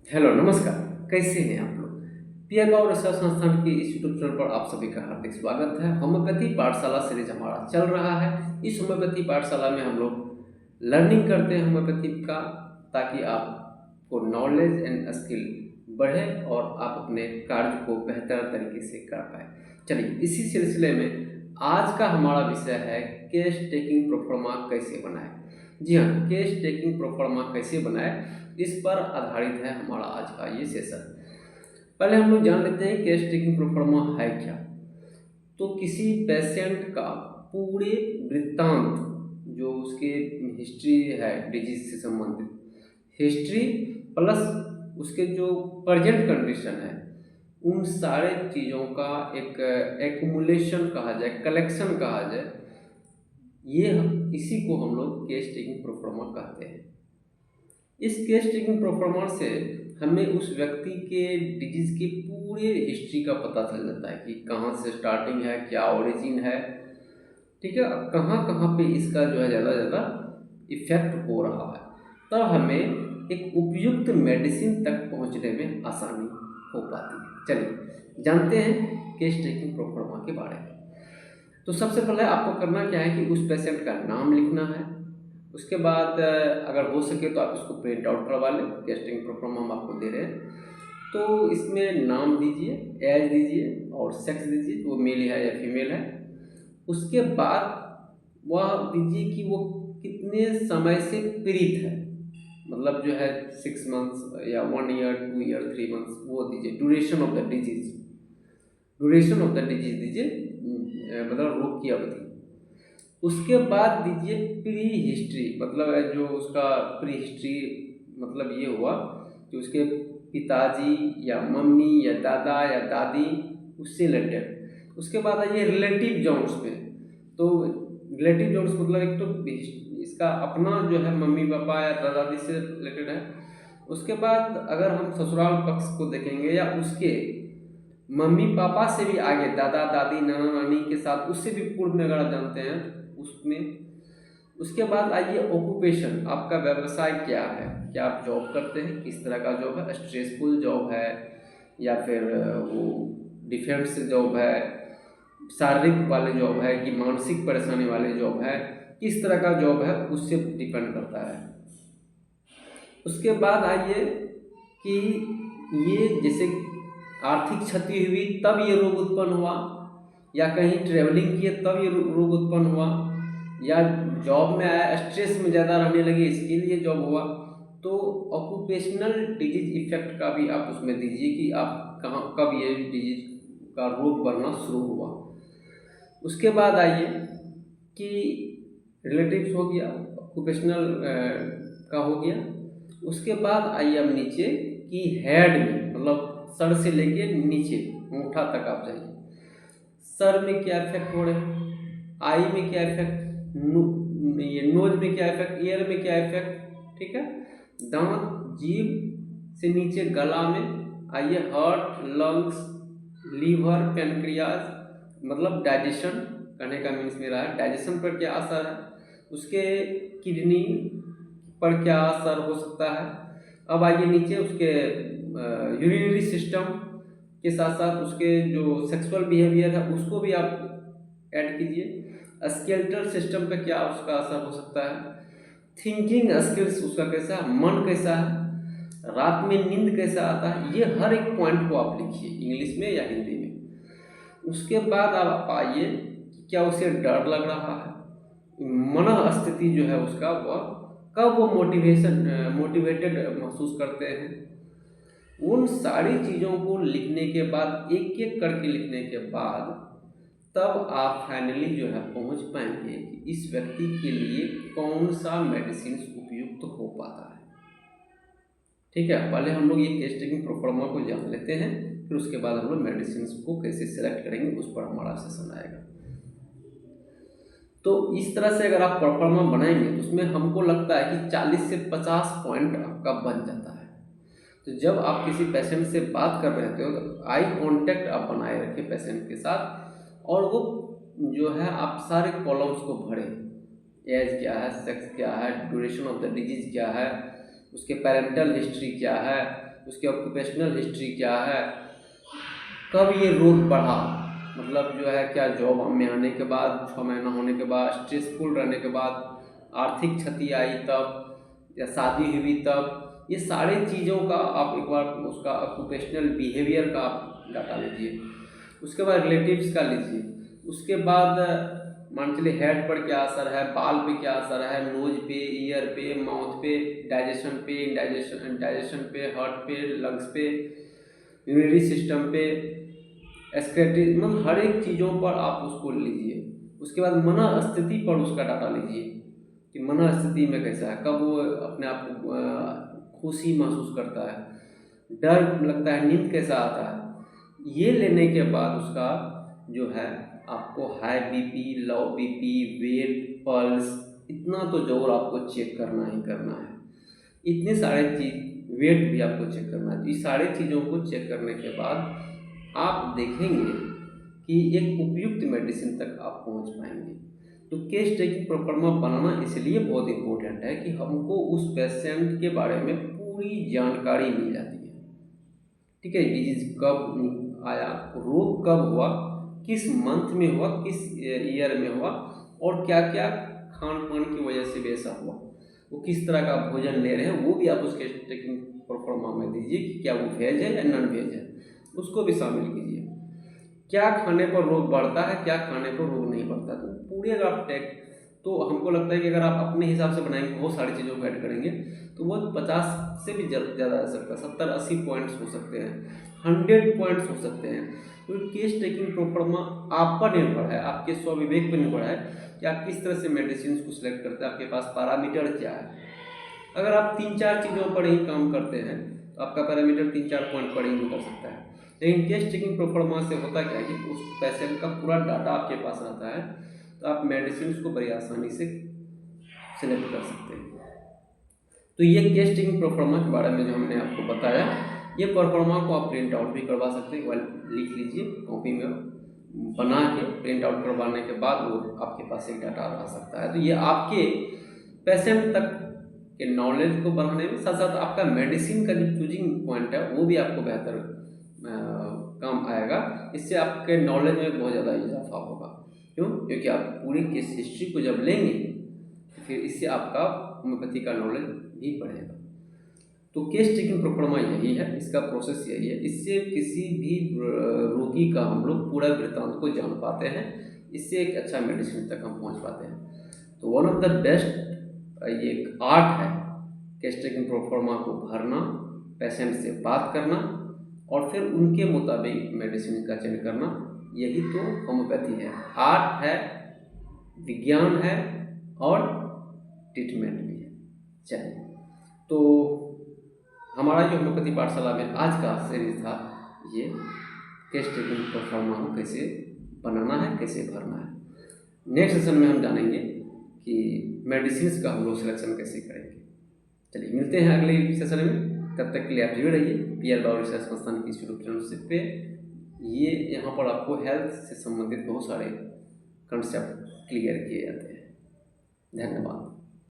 Hello, नमस्कार। कैसे हैं आप लोग? पीएम और रिसर्च संस्थान के इस यूट्यूब चैनल पर आप सभी का हार्दिक स्वागत है। होम्योपैथी पाठशाला सीरीज हमारा चल रहा है। इस होम्योपैथी पाठशाला में हम लोग लर्निंग करते हैं होम्योपैथी का, ताकि आपको नॉलेज एंड स्किल बढ़े और आप अपने कार्य को बेहतर तरीके से कर पाए। चलिए, इसी सिलसिले में आज का हमारा विषय है केस टेकिंग प्रोफर्मा कैसे बनाएं। जी हाँ, केस टेकिंग प्रोफर्मा कैसे बनाएं, इस पर आधारित है हमारा आज का ये सेशन। पहले हम लोग जान लेते हैं केस टेकिंग प्रोफर्मा है क्या। तो किसी पेशेंट का पूरे वृत्तांत, जो उसके हिस्ट्री है डिजीज से संबंधित हिस्ट्री, प्लस उसके जो प्रेजेंट कंडीशन है, उन सारे चीज़ों का एक एक्यूमुलेशन कहा जाए, कलेक्शन कहा जाए, ये इसी को हम लोग केस टेकिंग प्रोफर्मा कहते हैं। इस केस टेकिंग प्रोफार्मा से हमें उस व्यक्ति के डिजीज के पूरे हिस्ट्री का पता चल जाता है कि कहाँ से स्टार्टिंग है, क्या ओरिजिन है, ठीक है, कहाँ कहाँ पे इसका जो है ज़्यादा ज़्यादा इफेक्ट हो रहा है। तब हमें एक उपयुक्त मेडिसिन तक पहुँचने में आसानी हो पाती है। चलिए जानते हैं केस टेकिंग प्रोफार्मा के बारे में। तो सबसे पहले आपको करना क्या है कि उस पेशेंट का नाम लिखना है। उसके बाद अगर हो सके तो आप इसको प्रिंट आउट करवा लें। टेस्टिंग प्रोफार्मा हम आपको दे रहे हैं, तो इसमें नाम दीजिए, एज दीजिए और सेक्स दीजिए, वो मेल है या फीमेल है। उसके बाद वह दीजिए कि वो कितने समय से पीड़ित है, मतलब जो है 6 मंथ्स या 1 ईयर, 2 ईयर, 3 मंथ्स, वो दीजिए। Duration of the disease, duration of the disease दीजिए, मतलब रोग की अवधि। उसके बाद दीजिए प्री हिस्ट्री, मतलब है जो उसका प्री हिस्ट्री, मतलब ये हुआ कि उसके पिताजी या मम्मी या दादा या दादी उससे रिलेटेड। उसके बाद आइए रिलेटिव जॉन्स पे। तो रिलेटिव जॉन्स मतलब एक तो इसका अपना जो है मम्मी पापा या दादा दादी से रिलेटेड है। उसके बाद अगर हम ससुराल पक्ष को देखेंगे या उसके मम्मी पापा से भी आगे, दादा दादी नाना नानी के साथ, उससे भी पूर्व में अगर आप जानते हैं उसमें। उसके बाद आइए ऑक्यूपेशन, आपका व्यवसाय क्या है, क्या आप जॉब करते हैं, किस तरह का जॉब है, स्ट्रेसफुल जॉब है या फिर वो डिफेंस जॉब है, शारीरिक वाले जॉब है कि मानसिक परेशानी वाले जॉब है, किस तरह का जॉब है उससे डिपेंड करता है। उसके बाद आइए कि ये जैसे आर्थिक क्षति हुई तब ये रोग उत्पन्न हुआ, या कहीं ट्रेवलिंग किए तब ये रोग उत्पन्न हुआ, या जॉब में आया स्ट्रेस में ज़्यादा रहने लगे इसके लिए जॉब हुआ। तो ऑक्यूपेशनल डिजीज इफेक्ट का भी आप उसमें दीजिए कि आप कहाँ कब ये डिजीज का रोग बढ़ना शुरू हुआ। उसके बाद आइए कि रिलेटिव्स हो गया, ऑक्यूपेशनल का हो गया। उसके बाद आइए अब नीचे कि हेड में, मतलब सर से लेके नीचे अंगूठा तक आप जाइए। सर में क्या इफेक्ट हो रहे हैं, आई में क्या इफेक्ट, ये नोज में क्या इफेक्ट, ईयर में क्या इफेक्ट, ठीक है, दांत, जीभ से नीचे गला में आइए, हार्ट, लंग्स, लीवर, पेनक्रियाज, मतलब डाइजेशन करने का मीन्स मेरा है, डाइजेशन पर क्या असर है, उसके किडनी पर क्या असर हो सकता है। अब आइए नीचे उसके यूरिनरी सिस्टम के साथ साथ उसके जो सेक्सुअल बिहेवियर है उसको भी आप ऐड कीजिए। स्केलेटल सिस्टम पे क्या उसका असर हो सकता है, थिंकिंग स्किल्स उसका कैसा है, मन कैसा है, रात में नींद कैसा आता है, ये हर एक पॉइंट को आप लिखिए इंग्लिश में या हिंदी में। उसके बाद आप आइए क्या उसे डर लग रहा है, मन स्थिति जो है उसका, वह कब वो मोटिवेटेड महसूस करते हैं। उन सारी चीज़ों को लिखने के बाद, एक एक करके लिखने के बाद, तब आप फाइनली जो है पहुंच पाएंगे कि इस व्यक्ति के लिए कौन सा मेडिसिन उपयुक्त हो पाता है। ठीक है, पहले हम लोग ये केस टेकिंग प्रोफार्मा को जान लेते हैं, फिर उसके बाद हम लोग मेडिसिन को कैसे सेलेक्ट करेंगे उस पर हमारा सेशन आएगा। तो इस तरह से अगर आप प्रोफार्मा बनाएंगे तो उसमें हमको लगता है कि 40 से 50 पॉइंट आपका बन जाता है। तो जब आप किसी पेशेंट से बात कर रहे हो तो आई कांटेक्ट आप बनाए रखें पेशेंट के साथ, और वो जो है आप सारे कॉलम्स को भरें। एज क्या है, सेक्स क्या है, ड्यूरेशन ऑफ द डिजीज क्या है, उसके पेरेंटल हिस्ट्री क्या है, उसकी ऑक्यूपेशनल हिस्ट्री क्या है, कब ये रोग बढ़ा, मतलब जो है क्या जॉब में आने के बाद 6 महीना होने के बाद, स्ट्रेसफुल रहने के बाद, आर्थिक क्षति आई तब, या शादी हुई तब, ये सारी चीज़ों का आप एक बार उसका ऑक्यूपेशनल बिहेवियर का आप डाटा लीजिए। उसके बाद रिलेटिव्स का लीजिए। उसके बाद मान चलिए हेड पर क्या असर है, बाल पे क्या असर है, नोज पे, ईयर पे, माउथ पे, डाइजेशन पे, डाइजेशन पे, हार्ट पे, लंग्स पे, यूरिनरी सिस्टम पे, एक्सक्रीटरी, मतलब हर एक चीज़ों पर आप उसको लीजिए। उसके बाद मन स्थिति पर उसका डाटा लीजिए कि मन स्थिति में कैसा है, कब वो अपने आप को खुशी महसूस करता है, डर लगता है, नींद कैसा आता है। ये लेने के बाद उसका जो है आपको high BP, low BP, weight, pulse, इतना तो ज़रूर आपको चेक करना ही करना है। इतने सारे चीज़, वेट भी आपको चेक करना है। तो ये सारी चीज़ों को चेक करने के बाद आप देखेंगे कि एक उपयुक्त मेडिसिन तक आप पहुंच पाएंगे। तो केस टेकिंग प्रोफार्मा बनाना इसलिए बहुत इम्पोर्टेंट है कि हमको उस पेशेंट के बारे में पूरी जानकारी मिल जाती है। ठीक है, डिजीज कब आया, रोग कब हुआ, किस मंथ में हुआ, किस ईयर में हुआ, और क्या क्या खान पान की वजह से भी ऐसा हुआ, वो किस तरह का भोजन ले रहे हैं, वो भी आप उसके टेकिंग प्रोफार्मा में दीजिए कि क्या वो वेज है या नॉन वेज है, उसको भी शामिल कीजिए। क्या खाने पर रोग बढ़ता है, क्या खाने पर रोग नहीं बढ़ता। तो पूरे अगर आप टेक, तो हमको लगता है कि अगर आप अपने हिसाब से बनाएंगे, बहुत सारी चीज़ों को ऐड करेंगे, तो वो 50 से भी ज़्यादा आ सकता है, 70-80 पॉइंट्स हो सकते हैं, 100 पॉइंट्स हो सकते हैं। तो केस टेकिंग प्रोफार्मा आप पर निर्भर है, आपके स्वविवेक पर निर्भर है कि आप किस तरह से मेडिसिन को सिलेक्ट करते हैं, आपके पास पैरामीटर क्या है। अगर आप 3-4 चीज़ों पर ही काम करते हैं तो आपका पैरामीटर 3-4 पॉइंट पर ही निकल सकता है। लेकिन केस टेकिंग प्रोफार्मा से होता क्या है कि उस पेशेंट का पूरा डाटा आपके पास रहता है, तो आप मेडिसिन को बड़ी आसानी से सिलेक्ट कर सकते हैं। तो ये केस टेकिंग प्रोफार्मा के बारे में जो हमने आपको बताया, ये प्रोफार्मा को आप प्रिंट आउट भी करवा सकते हैं, लिख लीजिए कॉपी में, बना के प्रिंट आउट करवाने के बाद वो आपके पास एक डाटा रह सकता है। तो ये आपके पेशेंट तक के नॉलेज को बढ़ाने में, साथ साथ आपका मेडिसिन का जो चूजिंग पॉइंट है वो भी आपको बेहतर काम आएगा। इससे आपके नॉलेज में बहुत ज़्यादा इजाफा होगा। क्यों? क्योंकि आप पूरी केस हिस्ट्री को जब लेंगे तो फिर इससे आपका होम्योपैथी का नॉलेज भी बढ़ेगा। तो केस टेकिंग प्रोफार्मा यही है, इसका प्रोसेस यही है। इससे किसी भी रोगी का हम लोग पूरा वृत्तांत को जान पाते हैं, इससे एक अच्छा मेडिसिन तक हम पहुंच पाते हैं। तो वन ऑफ द बेस्ट ये एक आर्ट है, केस टेकिंग प्रोफार्मा को भरना, पेशेंट से बात करना और फिर उनके मुताबिक मेडिसिन का चयन करना। यही तो होम्योपैथी है, आर्ट है, विज्ञान है और ट्रीटमेंट भी है। चलिए, तो हमारा जो होम्योपैथी पाठशाला में आज का सीरीज था, ये केस टेकिंग प्रोफार्मा को कैसे बनाना है, कैसे भरना है। नेक्स्ट सेशन में हम जानेंगे कि मेडिसिन का हम लोग सिलेक्शन कैसे करेंगे। चलिए, मिलते हैं अगले सेशन में। तब तक के लिए आप जुड़े रहिए पीएल बाबू रिसर्च संस्थान की यूट्यूब चैनल पे। ये यहाँ पर आपको हेल्थ से संबंधित बहुत सारे कंसेप्ट क्लियर किए जाते हैं। धन्यवाद।